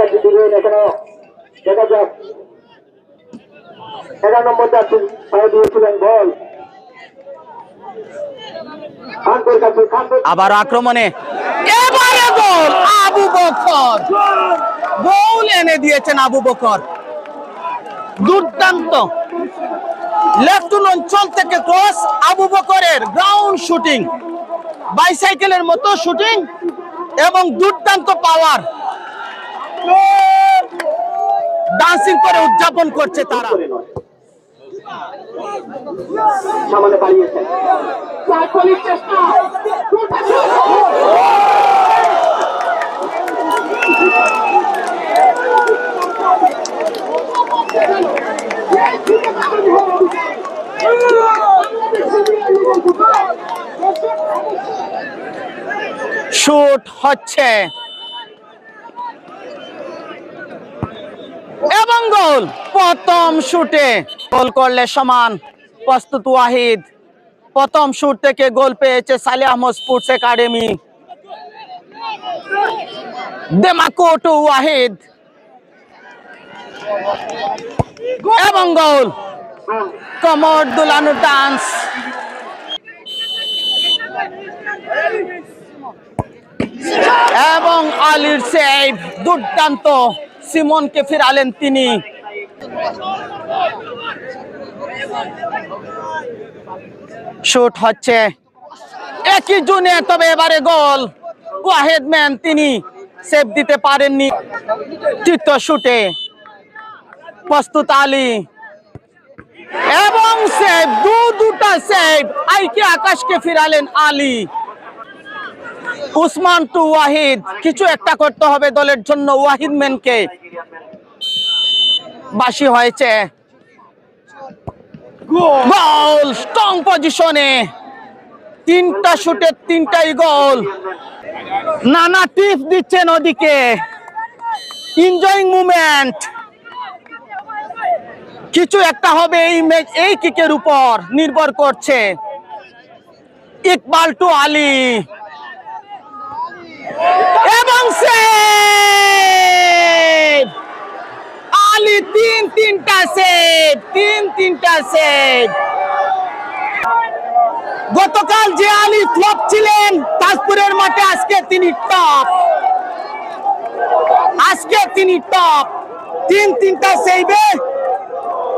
কাছে দিবেন এখনো দেখা যাক 11 নম্বর জার্সি পায়ে দিয়েছিলেন বল আবার আক্রমণে এবারে গোল আবু বকর গোল এনে দিয়েছেন আবু বকর দুর্দান্ত লেফট অঞ্চল থেকে ক্রস আবু বকরের গ্রাউন্ড শুটিং বাইসাইকেলের মতো শুটিং এবং দুর্দান্ত পাওয়ার ডান্সিং করে উদযাপন করছে তারা সামনে পালিয়েছেন শুট হচ্ছে এবং গোল প্রথম শুটে গোল করলে সমান প্রস্তুত ওয়াহিদ প্রথম শুট থেকে গোল পেয়েছে সালেহ আহমদ স্পোর্টস একাডেমি দেমাকো টু ওয়াহিদ এবং গোল কমর দুলানো ডান্স এবং আলীর সেভ দুর্দান্ত সিমনকে ফিরালেন তিনি শুট হচ্ছে একই জুনে তবে এবারে গোল ওয়াহিদ ম্যান তিনি সেভ দিতে পারেননি তৃতীয় শুটে প্রস্তুত আলী এবং সেভ দুটা সেভ আইকে আকাশকে ফিরালেন আলী উসমান টু ওয়াহিদ কিছু একটা করতে হবে দলের জন্য ওয়াহিদ ম্যানকে বাসি হয়েছে গোল স্ট্রং পজিশনে তিনটা শুটে তিনটাই গোল নানা টিপ দিচ্ছেন ওদিকে এনজয়িং মুভমেন্ট কিছু একটা হবে এই কিকের উপর নির্ভর করছে ইকবাল টু আলী এবং সেভ আলী তিনটা সেভ গতকাল যে আলী ফ্লপ ছিলেন তাজপুরের মাঠে আজকে তিনি টপ তিনটা সেভে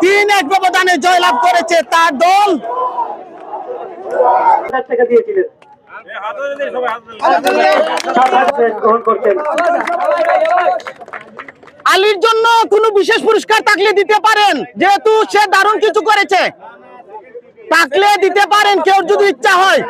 3-1 ব্যবধানে জয়লাভ করেছে তার দল টাকা দিয়েছিলেন গ্রহণ করছেন আলীর জন্য কোনো বিশেষ পুরস্কার থাকলে দিতে পারেন যেহেতু সে দারুণ কিছু করেছে থাকলে দিতে পারেন কেউ যদি ইচ্ছা হয়